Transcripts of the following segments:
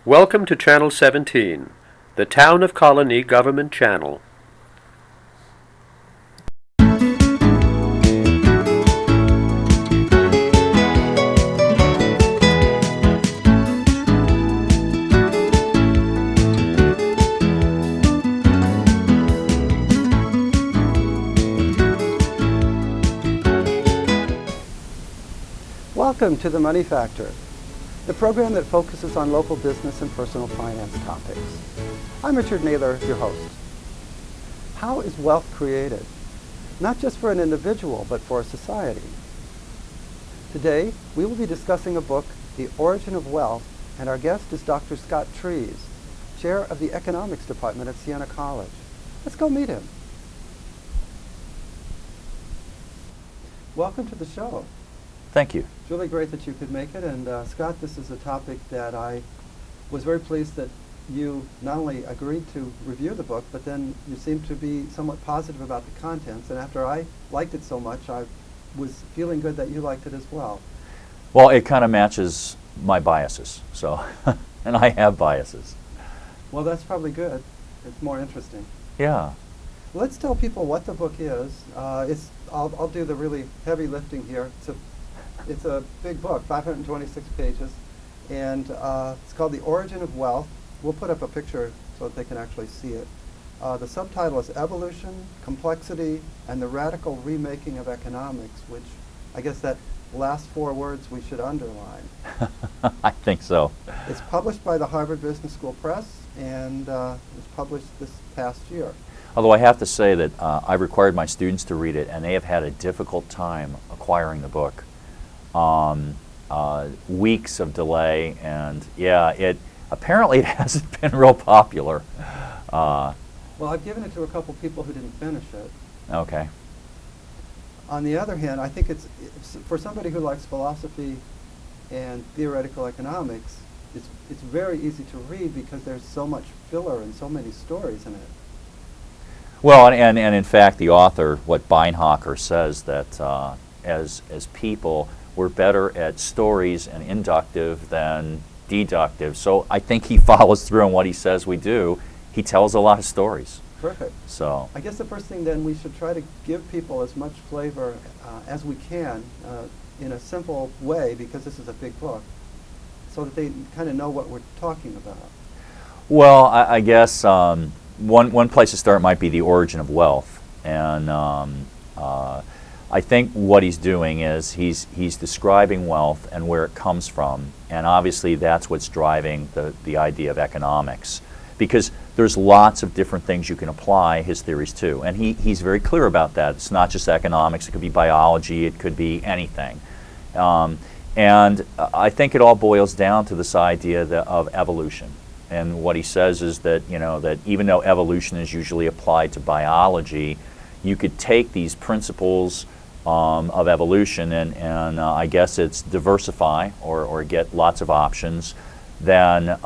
Welcome to Channel 17, the Town of Colonie Government Channel. Welcome to The Money Factor, the program that focuses on local business and personal finance topics. I'm Richard Naylor, your host. How is wealth created? Not just for an individual, but for a society. Today, we will be discussing a book, The Origin of Wealth, and our guest is Dr. Scott Trees, Chair of the Economics Department at Siena College. Let's go meet him. Welcome to the show. Thank you. It's really great that you could make it. And Scott, this is a topic that I was very pleased that you not only agreed to review the book, but then you seemed to be somewhat positive about the contents. And after I liked it so much, I was feeling good that you liked it as well. Well, it kind of matches my biases, so, and I have biases. Well, that's probably good. It's more interesting. Yeah. Let's tell people what the book is. I'll do the really heavy lifting here. It's a big book, 526 pages, and it's called The Origin of Wealth. We'll put up a picture so that they can actually see it. The subtitle is Evolution, Complexity, and the Radical Remaking of Economics, which I guess that last four words we should underline. I think so. It's published by the Harvard Business School Press, and it was published this past year. Although I have to say that I required my students to read it, and they have had a difficult time acquiring the book. Weeks of delay, and yeah, apparently it hasn't been real popular. Well, I've given it to a couple people who didn't finish it. Okay. On the other hand, I think it's for somebody who likes philosophy and theoretical economics, it's very easy to read because there's so much filler and so many stories in it. Well, and in fact, the author, what Beinhocker says, that as people, we're better at stories and inductive than deductive. So I think he follows through on what he says we do. He tells a lot of stories. Perfect. So I guess the first thing then, we should try to give people as much flavor as we can in a simple way, because this is a big book, so that they kind of know what we're talking about. Well, I guess one place to start might be the origin of wealth, and I think what he's doing is he's describing wealth and where it comes from, and obviously that's what's driving the idea of economics, because there's lots of different things you can apply his theories to, and he's very clear about that. It's not just economics, it could be biology, it could be anything. And I think it all boils down to this idea of evolution. And what he says is that, that even though evolution is usually applied to biology, you could take these principles of evolution and I guess it's diversify or get lots of options, then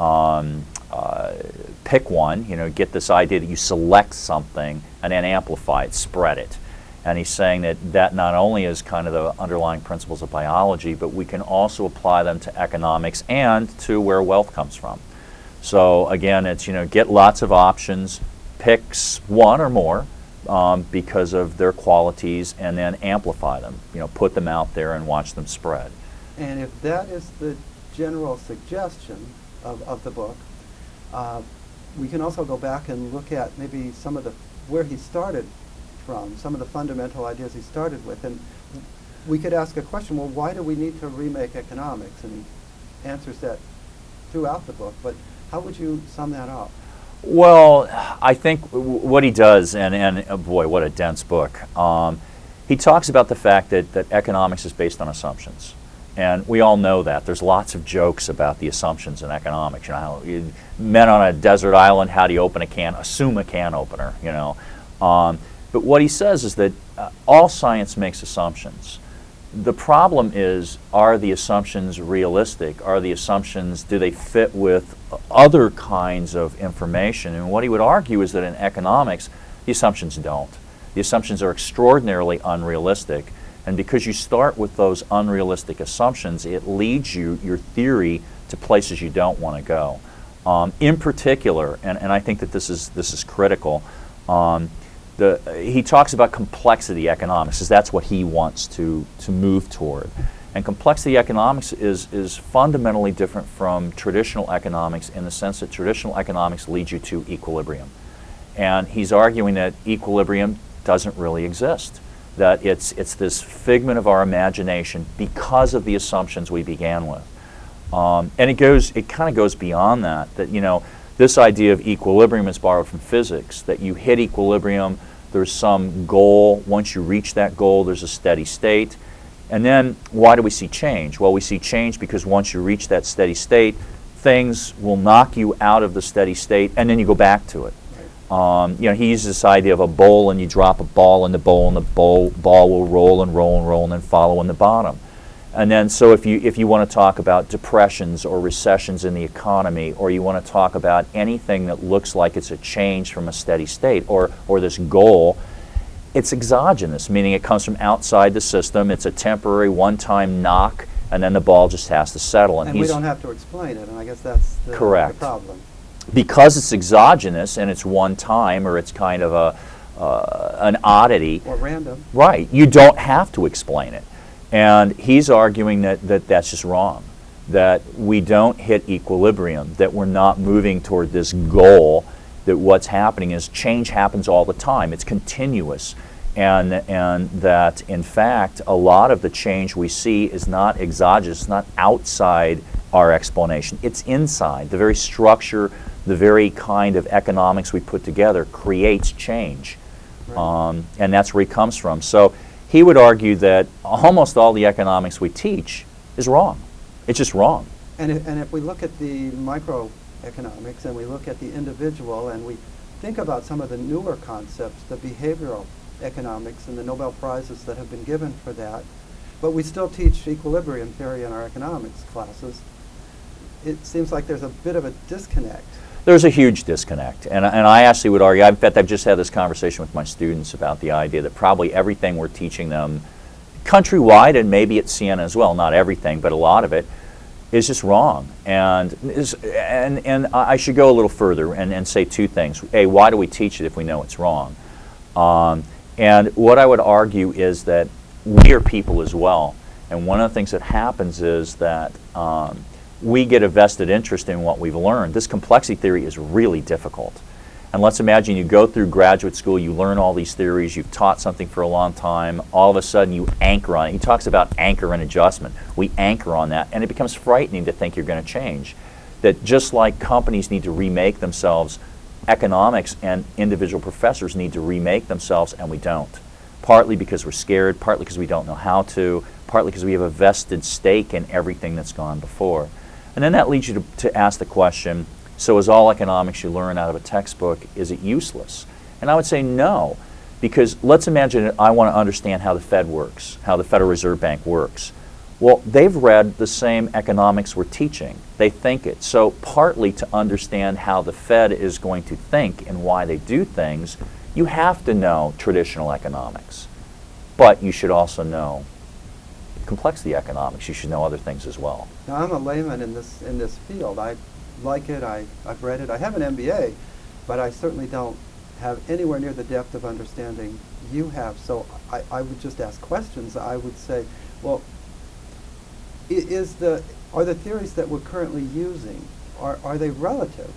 pick one, get this idea that you select something and then amplify it, spread it. And he's saying that not only is kind of the underlying principles of biology, but we can also apply them to economics and to where wealth comes from. So again, it's, get lots of options, pick one or more because of their qualities, and then amplify them, put them out there and watch them spread. And if that is the general suggestion of the book, we can also go back and look at maybe some of where he started from, some of the fundamental ideas he started with. And we could ask a question, well, why do we need to remake economics? And he answers that throughout the book, but how would you sum that up? Well, I think what he does, and oh boy, what a dense book, he talks about the fact that economics is based on assumptions. And we all know that. There's lots of jokes about the assumptions in economics. How men on a desert island, how do you open a can? Assume a can opener, But what he says is that all science makes assumptions. The problem is, are the assumptions realistic? Are the assumptions, do they fit with other kinds of information? And what he would argue is that in economics, the assumptions don't. The assumptions are extraordinarily unrealistic. And because you start with those unrealistic assumptions, it leads your theory to places you don't want to go. In particular, and I think that this is critical, he talks about complexity economics, because that's what he wants to move toward. And complexity economics is fundamentally different from traditional economics in the sense that traditional economics leads you to equilibrium. And he's arguing that equilibrium doesn't really exist, that it's this figment of our imagination because of the assumptions we began with. And it kind of goes beyond that, this idea of equilibrium is borrowed from physics, that you hit equilibrium, there's some goal, once you reach that goal, there's a steady state. And then why do we see change? Well, we see change because once you reach that steady state, things will knock you out of the steady state, and then you go back to it. He uses this idea of a bowl, and you drop a ball in the bowl, and the ball will roll and roll and roll, and then follow in the bottom. And then, so if you want to talk about depressions or recessions in the economy, or you want to talk about anything that looks like it's a change from a steady state, or this goal, it's exogenous, meaning it comes from outside the system. It's a temporary, one-time knock, and then the ball just has to settle. And we don't have to explain it, and I guess that's the problem. Because it's exogenous and it's one time, or it's kind of an oddity. Or random. Right. You don't have to explain it. And he's arguing that that's just wrong, that we don't hit equilibrium, that we're not moving toward this goal, that what's happening is change happens all the time. It's continuous. And that, in fact, a lot of the change we see is not exogenous, it's not outside our explanation. It's inside. The very structure, the very kind of economics we put together creates change. Right. And that's where he comes from. So he would argue that almost all the economics we teach is wrong. It's just wrong. And if we look at the microeconomics and we look at the individual and we think about some of the newer concepts, the behavioral economics and the Nobel Prizes that have been given for that, but we still teach equilibrium theory in our economics classes, it seems like there's a bit of a disconnect. There's a huge disconnect, and I actually would argue, in fact, I've just had this conversation with my students about the idea that probably everything we're teaching them countrywide, and maybe at Siena as well, not everything, but a lot of it, is just wrong. And I should go a little further and say two things. A, why do we teach it if we know it's wrong? And what I would argue is that we are people as well, and one of the things that happens is that we get a vested interest in what we've learned. This complexity theory is really difficult. And let's imagine you go through graduate school, you learn all these theories, you've taught something for a long time, all of a sudden you anchor on it. He talks about anchor and adjustment. We anchor on that, and it becomes frightening to think you're going to change. That just like companies need to remake themselves, economics and individual professors need to remake themselves, and we don't. Partly because we're scared, partly because we don't know how to, partly because we have a vested stake in everything that's gone before. And then that leads you to ask the question, so is all economics you learn out of a textbook, is it useless? And I would say no, because let's imagine that I want to understand how the Fed works, how the Federal Reserve Bank works. Well, they've read the same economics we're teaching. They think it. So partly to understand how the Fed is going to think and why they do things, you have to know traditional economics. But you should also know complexity economics. You should know other things as well. Now, I'm a layman in this field. I like it. I've read it. I have an MBA, but I certainly don't have anywhere near the depth of understanding you have. So I would just ask questions. I would say, well, are the theories that we're currently using, are they relative?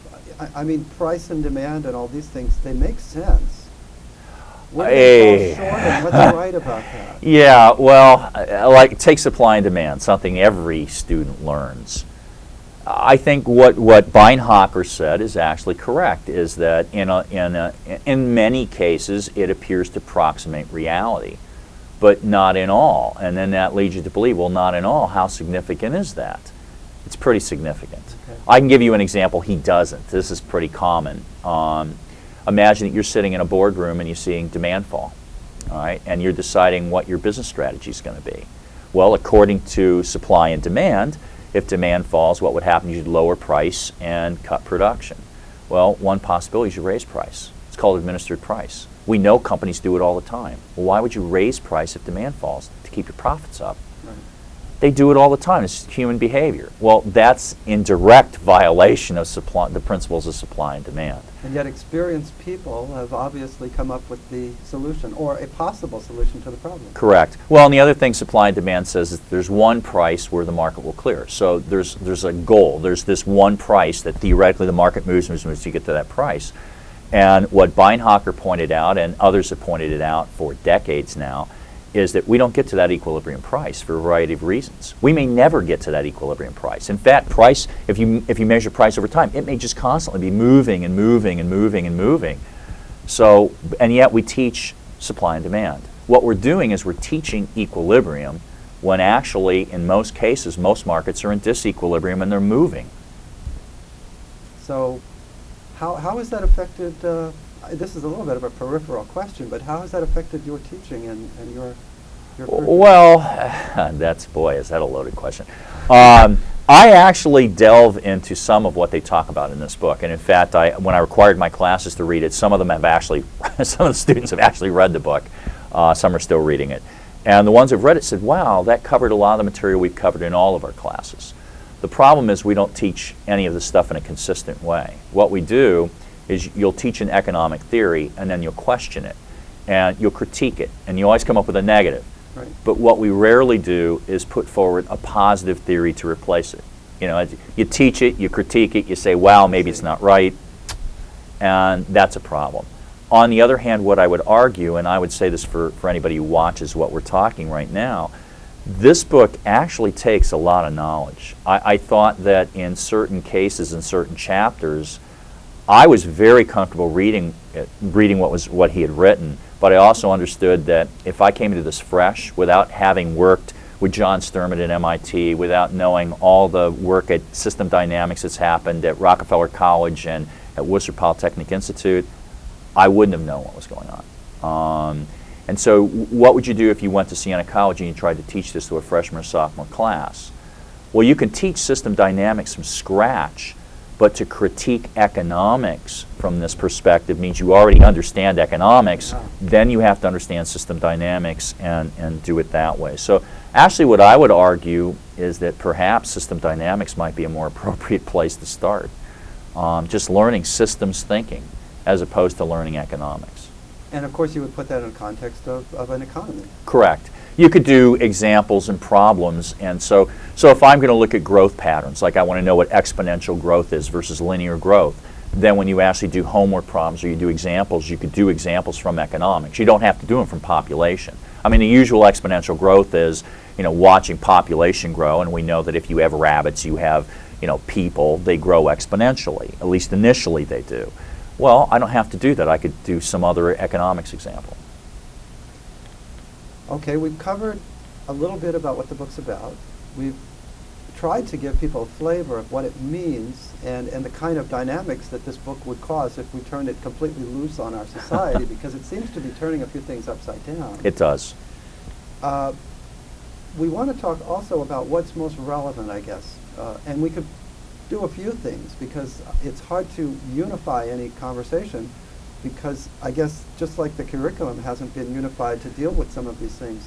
I mean, price and demand and all these things, they make sense. What do they fall short and what's right about that? Yeah, well, like take supply and demand, something every student learns. I think what Beinhocker said is actually correct, is that in many cases it appears to approximate reality, but not in all. And then that leads you to believe, well, not in all. How significant is that? It's pretty significant. Okay. I can give you an example. He doesn't. This is pretty common. Imagine that you're sitting in a boardroom and you're seeing demand fall, all right, and you're deciding what your business strategy is going to be. Well, according to supply and demand, if demand falls, what would happen? You'd lower price and cut production. Well, one possibility is you raise price. It's called administered price. We know companies do it all the time. Well, why would you raise price if demand falls? To keep your profits up. Right. They do it all the time. It's human behavior. Well, that's in direct violation of the principles of supply and demand. And yet experienced people have obviously come up with the solution, or a possible solution to the problem. Correct. Well, and the other thing supply and demand says is there's one price where the market will clear. So there's a goal. There's this one price that theoretically the market moves to get to that price. And what Beinhocker pointed out, and others have pointed it out for decades now, is that we don't get to that equilibrium price for a variety of reasons. We may never get to that equilibrium price. In fact, price, if you measure price over time, it may just constantly be moving and moving and moving and moving. So, and yet we teach supply and demand. What we're doing is we're teaching equilibrium when actually, in most cases, most markets are in disequilibrium and they're moving. So how has that affected, this is a little bit of a peripheral question, but how has that affected your teaching and your Well, is that a loaded question? I actually delve into some of what they talk about in this book, and in fact, when I required my classes to read it, some of them have actually, some of the students have actually read the book. Some are still reading it. And the ones who've read it said, wow, that covered a lot of the material we've covered in all of our classes. The problem is we don't teach any of this stuff in a consistent way. What we do is you'll teach an economic theory and then you'll question it and you'll critique it and you always come up with a negative. Right. But what we rarely do is put forward a positive theory to replace it. You know, you teach it, you critique it, you say, wow, maybe it's not right, and that's a problem. On the other hand, what I would argue, and I would say this for anybody who watches what we're talking right now, this book actually takes a lot of knowledge. I thought that in certain cases, in certain chapters, I was very comfortable reading what he had written, but I also understood that if I came into this fresh, without having worked with John Sturman at MIT, without knowing all the work at system dynamics that's happened at Rockefeller College and at Worcester Polytechnic Institute, I wouldn't have known what was going on. And so what would you do if you went to Siena College and you tried to teach this to a freshman or sophomore class? Well, you can teach system dynamics from scratch, but to critique economics from this perspective means you already understand economics, then you have to understand system dynamics and do it that way. So actually what I would argue is that perhaps system dynamics might be a more appropriate place to start. Just learning systems thinking as opposed to learning economics. And of course you would put that in the context of an economy. Correct. You could do examples and problems, and so if I'm going to look at growth patterns, like I want to know what exponential growth is versus linear growth, then when you actually do homework problems or you do examples, you could do examples from economics. You don't have to do them from population. I mean, the usual exponential growth is, you know, watching population grow, and we know that if you have rabbits, you have, you know, people, they grow exponentially. At least initially they do. Well, I don't have to do that. I could do some other economics example. Okay, we've covered a little bit about what the book's about. We've tried to give people a flavor of what it means and the kind of dynamics that this book would cause if we turned it completely loose on our society, because it seems to be turning a few things upside down. It does. We want to talk also about what's most relevant, I guess. And we could do a few things, because it's hard to unify any conversation, because I guess just like the curriculum hasn't been unified to deal with some of these things,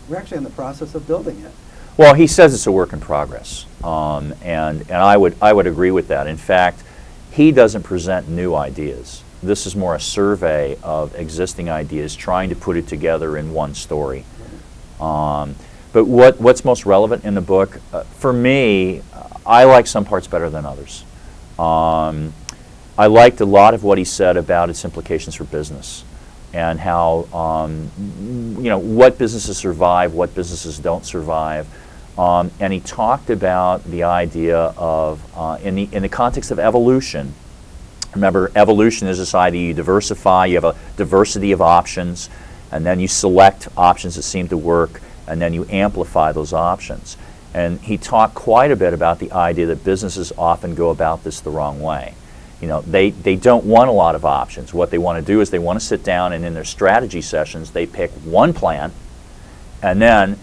we're actually in the process of building it. Well, he says it's a work in progress, and I would agree with that. In fact, he doesn't present new ideas. This is more a survey of existing ideas, trying to put it together in one story. But what's most relevant in the book, for me, I like some parts better than others. I liked a lot of what he said about its implications for business and how, you know, what businesses survive, what businesses don't survive. And he talked about the idea of, in the context of evolution. Remember, evolution is this idea you diversify, you have a diversity of options, and then you select options that seem to work, and then you amplify those options. And he talked quite a bit about the idea that businesses often go about this the wrong way. You know, they don't want a lot of options. What they want to do is they want to sit down and in their strategy sessions they pick one plan, and then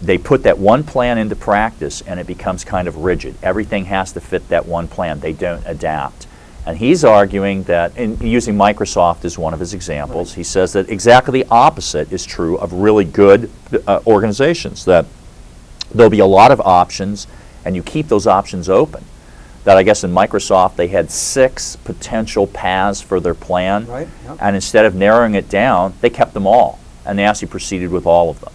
they put that one plan into practice, and it becomes kind of rigid. Everything has to fit that one plan. They don't adapt. And he's arguing that, and using Microsoft as one of his examples, he says that exactly the opposite is true of really good organizations, that there'll be a lot of options, and you keep those options open. That I guess in Microsoft they had 6 potential paths for their plan, Right. Yep. and instead of narrowing it down, they kept them all, and they actually proceeded with all of them.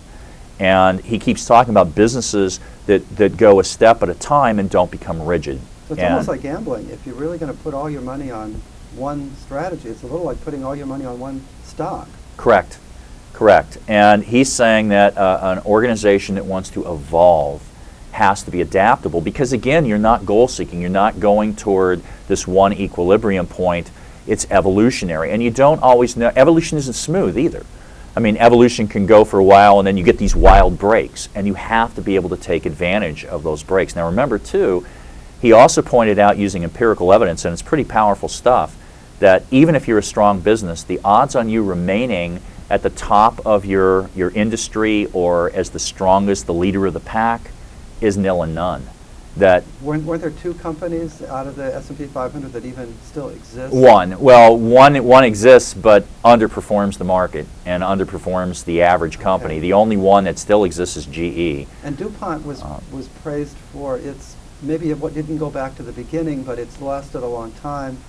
And he keeps talking about businesses that go a step at a time and don't become rigid. So it's almost like gambling. If you're really going to put all your money on one strategy, it's a little like putting all your money on one stock. Correct. And he's saying that an organization that wants to evolve has to be adaptable, because again, you're not goal seeking, you're not going toward this one equilibrium point. It's evolutionary, and you don't always know. Evolution isn't smooth either. I mean, evolution can go for a while and then you get these wild breaks, and you have to be able to take advantage of those breaks. Now remember too, he also pointed out, using empirical evidence, and it's pretty powerful stuff, that even if you're a strong business, the odds on you remaining at the top of your industry or as the strongest, the leader of the pack, is nil and none. That Weren't there 2 companies out of the S&P 500 that even still exist? one exists but underperforms the market and underperforms the average company. Okay. The only one that still exists is GE. And DuPont was praised for its, maybe it didn't go back to the beginning, but it's lasted a long time.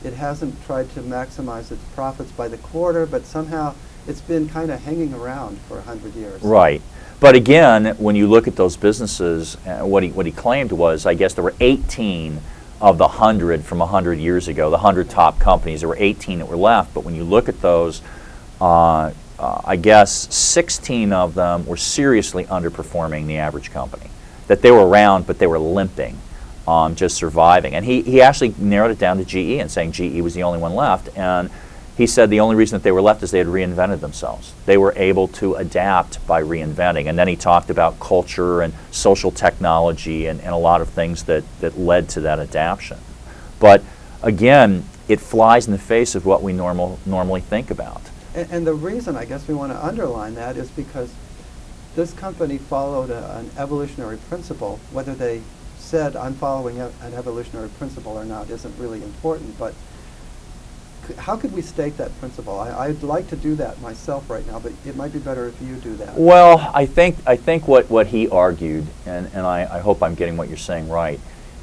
It hasn't tried to maximize its profits by the quarter, but somehow it's been kind of hanging around for 100 years. Right. But again, when you look at those businesses, what he claimed was, I guess there were 18 of the 100 from 100 years ago, the 100 top companies. There were 18 that were left, but when you look at those, I guess 16 of them were seriously underperforming the average company. That they were around, but they were limping, just surviving. And he actually narrowed it down to GE and saying GE was the only one left. And he said the only reason that they were left is they had reinvented themselves. They were able to adapt by reinventing. And then he talked about culture and social technology and a lot of things that led to that adaptation. But again, it flies in the face of what we normally think about. And the reason I guess we want to underline that is because this company followed an evolutionary principle. Whether they said I'm following an evolutionary principle or not isn't really important, but how could we state that principle? I'd like to do that myself right now, but it might be better if you do that. Well, I think what he argued, and I hope I'm getting what you're saying right,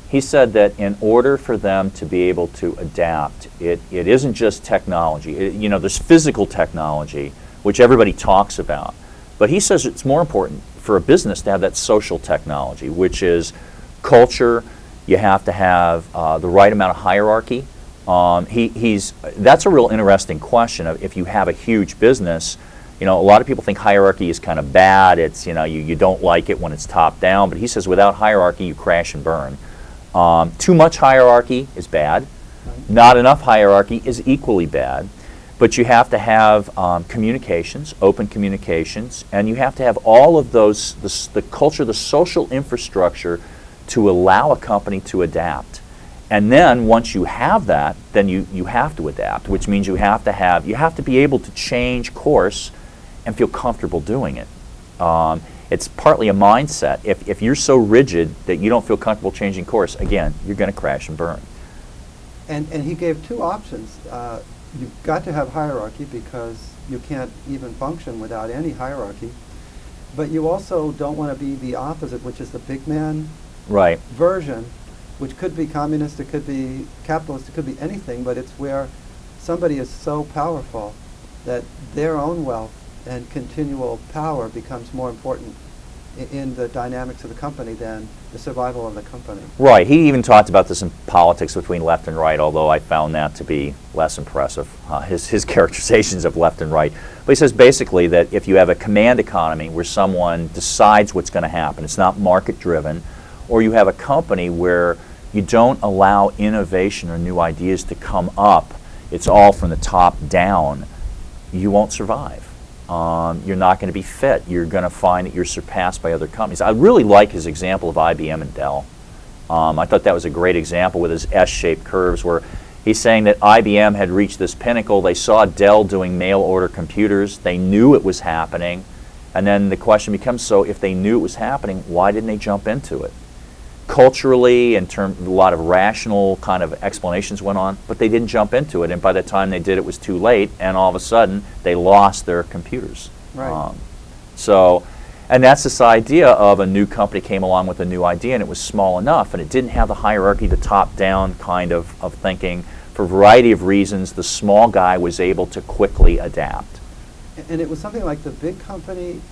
he said that in order for them to be able to adapt, it isn't just technology. There's physical technology, which everybody talks about, but he says it's more important for a business to have that social technology, which is culture. You have to have the right amount of hierarchy. That's a real interesting question of if you have a huge business. A lot of people think hierarchy is kind of bad. It's, you don't like it when it's top down, but he says without hierarchy you crash and burn. Too much hierarchy is bad. Not enough hierarchy is equally bad. But you have to have communications, open communications, and you have to have all of those, the culture, the social infrastructure to allow a company to adapt. And then once you have that, then you have to adapt, which means you have to be able to change course and feel comfortable doing it. It's partly a mindset. If you're so rigid that you don't feel comfortable changing course, again, you're going to crash and burn. And he gave 2 options. You've got to have hierarchy because you can't even function without any hierarchy. But you also don't want to be the opposite, which is the big man version, which could be communist, it could be capitalist, it could be anything, but it's where somebody is so powerful that their own wealth and continual power becomes more important in the dynamics of the company than the survival of the company. Right. He even talked about this in politics between left and right, although I found that to be less impressive, his characterizations of left and right. But he says basically that if you have a command economy where someone decides what's going to happen, it's not market-driven, or you have a company where you don't allow innovation or new ideas to come up, it's all from the top down, you won't survive. You're not going to be fit. You're going to find that you're surpassed by other companies. I really like his example of IBM and Dell. I thought that was a great example with his S-shaped curves where he's saying that IBM had reached this pinnacle. They saw Dell doing mail-order computers. They knew it was happening. And then the question becomes, so if they knew it was happening, why didn't they jump into it? Culturally, in terms of a lot of rational kind of explanations went on, but they didn't jump into it. And by the time they did, it was too late, and all of a sudden, they lost their computers. Right. So And that's this idea of a new company came along with a new idea, and it was small enough, and it didn't have the hierarchy, the top-down kind of thinking. For a variety of reasons, the small guy was able to quickly adapt. And it was something like the big company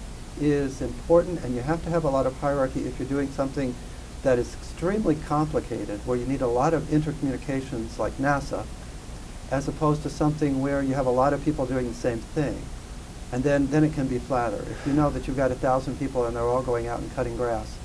is important, and you have to have a lot of hierarchy if you're doing something that is extremely complicated, where you need a lot of intercommunications like NASA, as opposed to something where you have a lot of people doing the same thing. And then it can be flatter. If you know that you've got 1,000 people and they're all going out and cutting grass,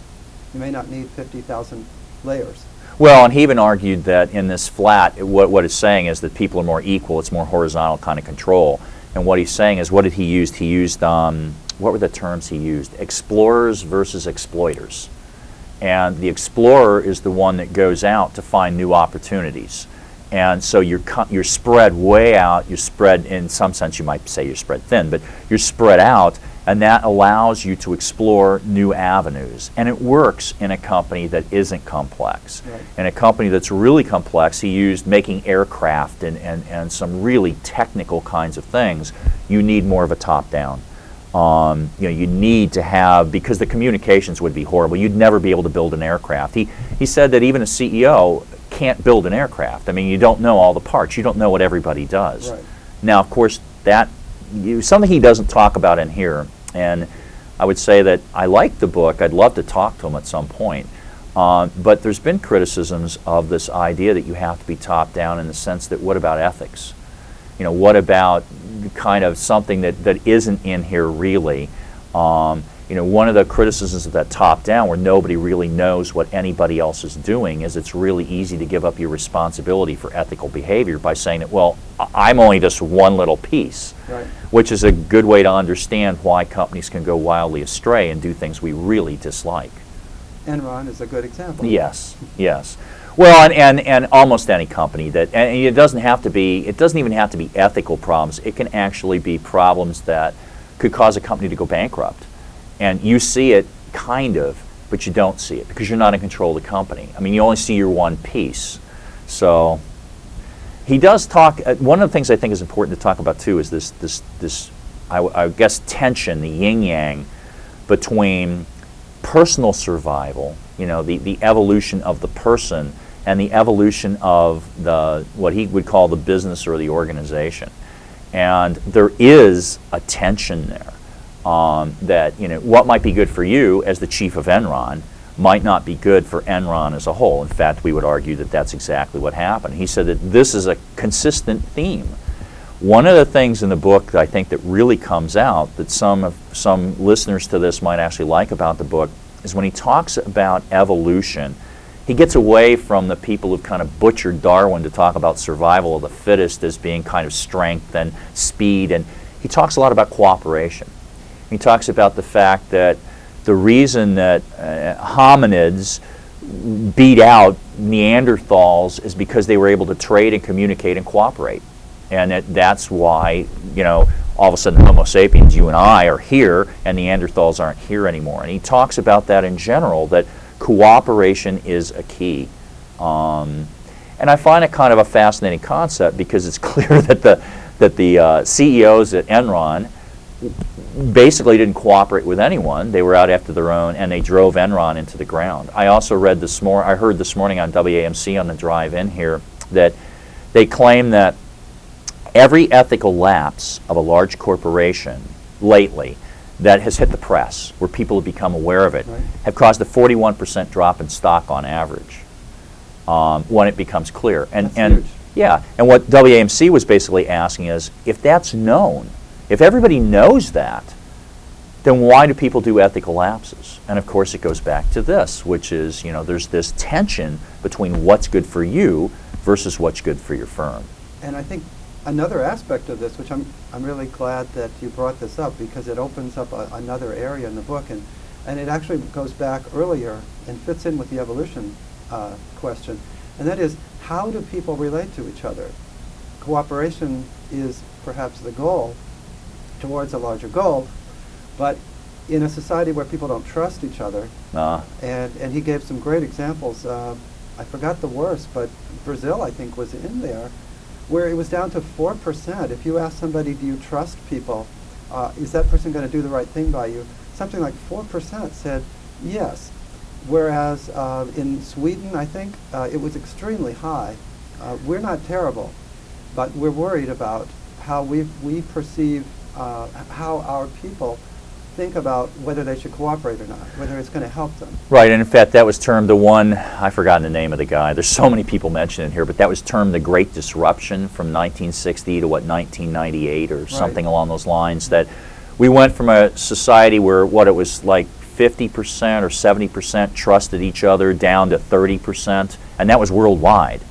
you may not need 50,000 layers. Well, and he even argued that in this flat, what it's saying is that people are more equal. It's more horizontal kind of control. And what he's saying is, what did he use? He used, what were the terms he used? Explorers versus exploiters. And the explorer is the one that goes out to find new opportunities. And so you're spread way out. You're spread, in some sense, you might say you're spread thin, but you're spread out, and that allows you to explore new avenues. And it works in a company that isn't complex. Right. In a company that's really complex, he used making aircraft and some really technical kinds of things. You need more of a top-down. You need to have, because the communications would be horrible. You'd never be able to build an aircraft. He said that even a CEO can't build an aircraft. I mean, you don't know all the parts. You don't know what everybody does. Right. Now, of course, something he doesn't talk about in here, and I would say that I like the book. I'd love to talk to him at some point. But there's been criticisms of this idea that you have to be top-down, in the sense that, what about ethics? What about kind of something that isn't in here really? One of the criticisms of that top-down, where nobody really knows what anybody else is doing, is it's really easy to give up your responsibility for ethical behavior by saying that, well, I'm only just one little piece, Right. which is a good way to understand why companies can go wildly astray and do things we really dislike. Enron is a good example. Yes, yes. Well, and almost any company that, and it doesn't even have to be ethical problems. It can actually be problems that could cause a company to go bankrupt. And you see it, kind of, but you don't see it because you're not in control of the company. I mean, you only see your one piece. So he does talk, one of the things I think is important to talk about too is this I guess, tension, the yin-yang between personal survival, the evolution of the person, and the evolution of what he would call the business or the organization. And there is a tension there. That what might be good for you as the chief of Enron might not be good for Enron as a whole. In fact, we would argue that that's exactly what happened. He said that this is a consistent theme. One of the things in the book that I think that really comes out, that some listeners to this might actually like about the book, is when he talks about evolution, he gets away from the people who've kind of butchered Darwin to talk about survival of the fittest as being kind of strength and speed, and he talks a lot about cooperation. He talks about the fact that the reason that hominids beat out Neanderthals is because they were able to trade and communicate and cooperate. And that's why, all of a sudden Homo sapiens, you and I, are here and Neanderthals aren't here anymore. And he talks about that in general, that cooperation is a key. And I find it kind of a fascinating concept, because it's clear that the CEOs at Enron basically didn't cooperate with anyone. They were out after their own, and they drove Enron into the ground. I also heard this morning on WAMC on the drive in here that they claim that every ethical lapse of a large corporation lately that has hit the press, where people have become aware of it, Right. have caused a 41% drop in stock on average when it becomes clear. That's huge. Yeah, and what WAMC was basically asking is, if that's known, if everybody knows that, then why do people do ethical lapses? And of course it goes back to this, which is, there's this tension between what's good for you versus what's good for your firm. And I think another aspect of this, which I'm really glad that you brought this up, because it opens up another area in the book, and it actually goes back earlier and fits in with the evolution question, and that is, how do people relate to each other? Cooperation is perhaps the goal towards a larger goal, but in a society where people don't trust each other, and he gave some great examples. I forgot the worst, but Brazil, I think, was in there, where it was down to 4%. If you ask somebody, do you trust people? Is that person going to do the right thing by you? something like 4% said yes. Whereas in Sweden, I think, it was extremely high. We're not terrible, but we're worried about how we perceive how our people think about whether they should cooperate or not, whether it's going to help them. Right, and in fact, that was termed the one, I've forgotten the name of the guy, there's so many people mentioned it here, but that was termed the Great Disruption from 1960 to, 1998 or something along those lines, that we went from a society where, it was like 50% or 70% trusted each other down to 30%, and that was worldwide.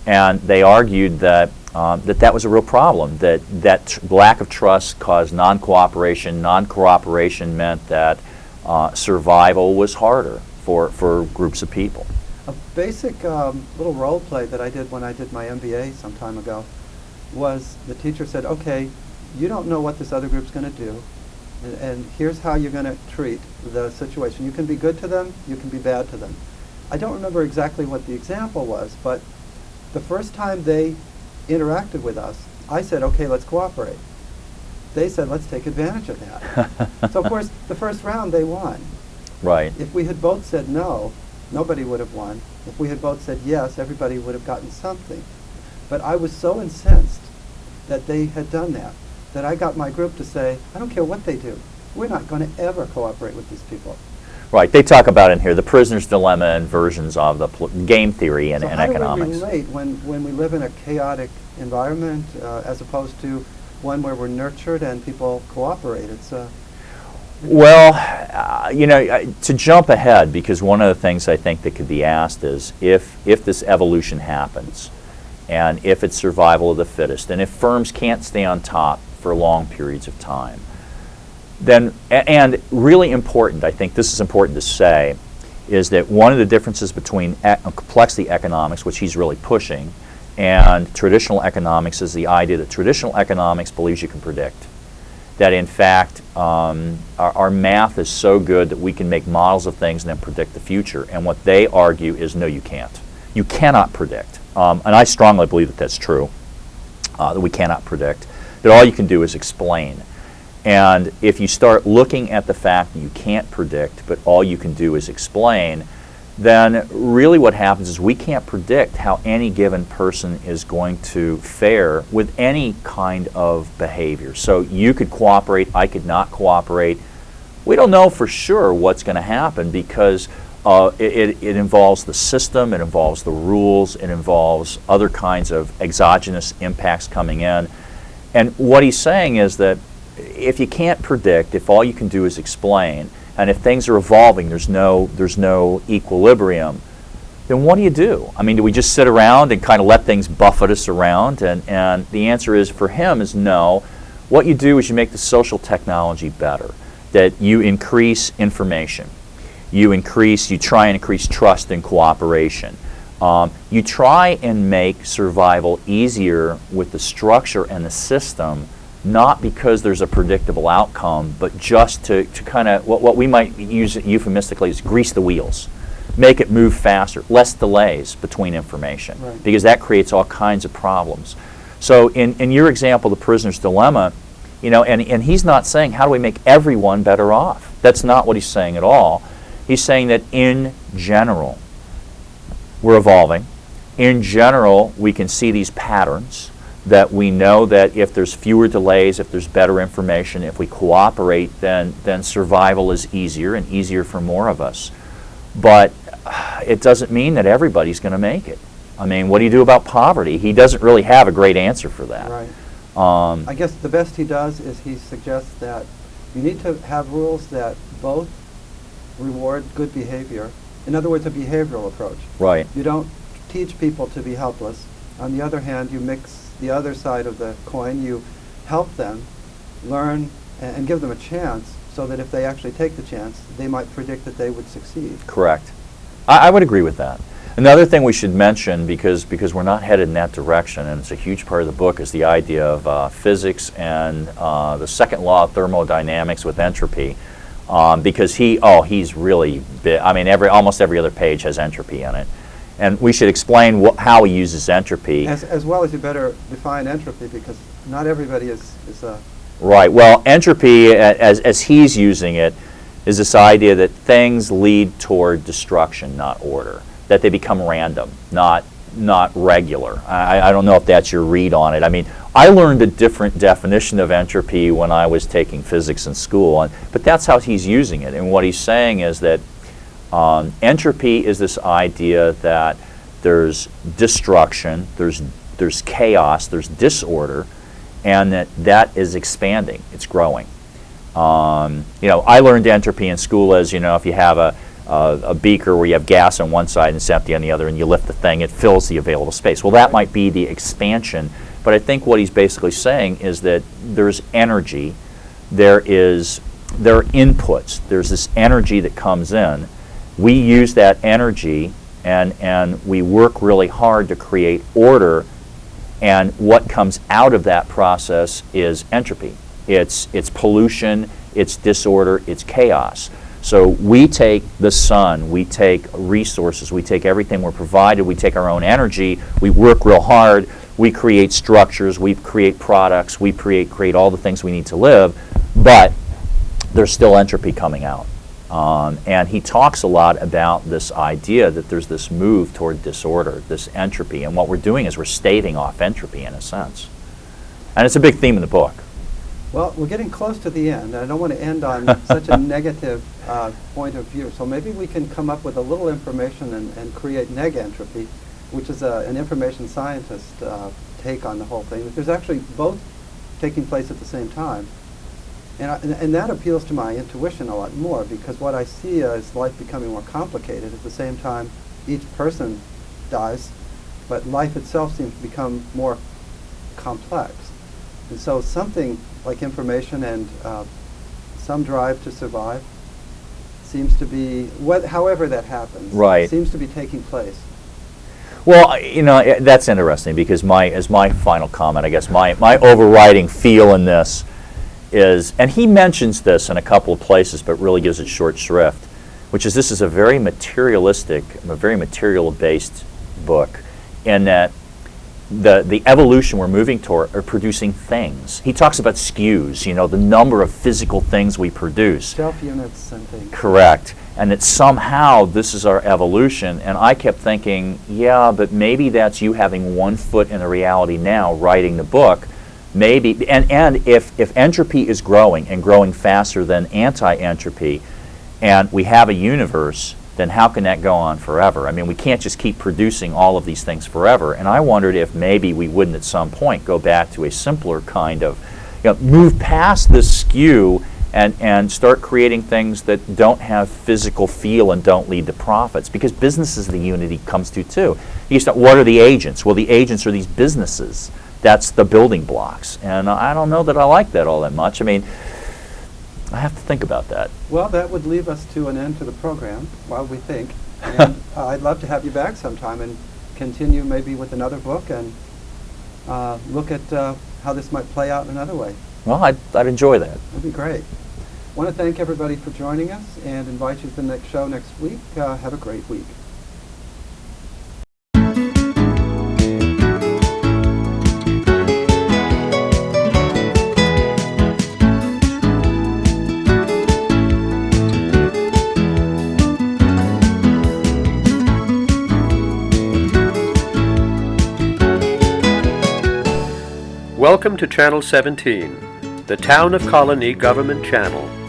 And they argued that that was a real problem, that lack of trust caused non-cooperation. Non-cooperation meant that survival was harder for groups of people. A basic little role play that I did when I did my MBA some time ago was the teacher said, okay, you don't know what this other group's going to do, and here's how you're going to treat the situation. You can be good to them, you can be bad to them. I don't remember exactly what the example was, but the first time they interacted with us, I said, okay, let's cooperate. They said, let's take advantage of that. So of course, the first round they won. Right. If we had both said no, nobody would have won. If we had both said yes, everybody would have gotten something. But I was so incensed that they had done that I got my group to say, I don't care what they do. We're not going to ever cooperate with these people. Right. They talk about in here the prisoner's dilemma and versions of the game theory and economics. So how do we relate when we live in a chaotic environment as opposed to one where we're nurtured and people cooperate? Well, to jump ahead, because one of the things I think that could be asked is if this evolution happens and if it's survival of the fittest and if firms can't stay on top for long periods of time, then, and really important, I think this is important to say, is that one of the differences between complexity economics, which he's really pushing, and traditional economics is the idea that traditional economics believes you can predict. That in fact, our math is so good that we can make models of things and then predict the future. And what they argue is, no, you can't. You cannot predict. And I strongly believe that that's true, that we cannot predict. That all you can do is explain. And if you start looking at the fact that you can't predict, but all you can do is explain, then really what happens is we can't predict how any given person is going to fare with any kind of behavior. So you could cooperate, I could not cooperate. We don't know for sure what's going to happen because it involves the system, it involves the rules, it involves other kinds of exogenous impacts coming in. And what he's saying is that if you can't predict, if all you can do is explain, and if things are evolving, there's no equilibrium, then what do? I mean, do we just sit around and kind of let things buffet us around? And the answer is, for him, is no. What you do is you make the social technology better, that you increase information. You try and increase trust and cooperation. You try and make survival easier with the structure and the system, not because there's a predictable outcome, but just to kind of, what we might use euphemistically is grease the wheels. Make it move faster, less delays between information, right, because that creates all kinds of problems. So in your example, the prisoner's dilemma, and he's not saying how do we make everyone better off. That's not what he's saying at all. He's saying that in general, we're evolving. In general, we can see these patterns, that we know that if there's fewer delays, if there's better information, if we cooperate, then survival is easier and easier for more of us. But it doesn't mean that everybody's going to make it. I mean, what do you do about poverty? He doesn't really have a great answer for that. Right. I guess the best he does is he suggests that you need to have rules that both reward good behavior. In other words, a behavioral approach. Right. You don't teach people to be helpless. On the other hand, you mix the other side of the coin. You help them learn and give them a chance so that if they actually take the chance, they might predict that they would succeed. Correct. I would agree with that. Another thing we should mention, because we're not headed in that direction, and it's a huge part of the book, is the idea of physics and the second law of thermodynamics with entropy. Because he's really big. I mean, almost every other page has entropy in it. And we should explain how he uses entropy. As well as you better define entropy, because not everybody is Right. Well, entropy, as he's using it, is this idea that things lead toward destruction, not order, that they become random, not regular. I don't know if that's your read on it. I mean, I learned a different definition of entropy when I was taking physics in school, but that's how he's using it. And what he's saying is that entropy is this idea that there's destruction, there's chaos, there's disorder, and that is expanding, it's growing. I learned entropy in school as, if you have a beaker where you have gas on one side and it's empty on the other, and you lift the thing, it fills the available space. Well, that might be the expansion, but I think what he's basically saying is that there's energy, there are inputs, there's this energy that comes in. We use that energy and we work really hard to create order, and what comes out of that process is entropy. It's pollution, it's disorder, it's chaos. So we take the sun, we take resources, we take everything we're provided, we take our own energy, we work real hard, we create structures, we create products, we create all the things we need to live, but there's still entropy coming out. And he talks a lot about this idea that there's this move toward disorder, this entropy, and what we're doing is we're staving off entropy in a sense. And it's a big theme in the book. Well, we're getting close to the end, and I don't want to end on such a negative point of view. So maybe we can come up with a little information and create Neg Entropy, which is an information scientist take on the whole thing. There's actually both taking place at the same time. And that appeals to my intuition a lot more, because what I see is life becoming more complicated. At the same time, each person dies, but life itself seems to become more complex. And so something like information and some drive to survive seems to be, however that happens, right, seems to be taking place. Well, that's interesting, because as my final comment, I guess my overriding feel in this is, and he mentions this in a couple of places but really gives it short shrift, which is this is a very materialistic, a very material-based book, in that the evolution we're moving toward are producing things. He talks about SKUs, the number of physical things we produce. Shelf units and things. Correct. And that somehow this is our evolution. And I kept thinking, yeah, but maybe that's you having one foot in the reality now, writing the book. Maybe, and if entropy is growing and growing faster than anti-entropy, and we have a universe, then how can that go on forever? I mean, we can't just keep producing all of these things forever. And I wondered if maybe we wouldn't at some point go back to a simpler kind of, move past this SKU and start creating things that don't have physical feel and don't lead to profits. Because business is the unity comes to too. You start, what are the agents? Well, the agents are these businesses. That's the building blocks. And I don't know that I like that all that much. I mean, I have to think about that. Well, that would leave us to an end to the program while we think. And I'd love to have you back sometime and continue maybe with another book and look at how this might play out in another way. Well, I'd enjoy that. That'd be great. I want to thank everybody for joining us and invite you to the next show next week. Have a great week. Welcome to Channel 17, the Town of Colonie Government Channel.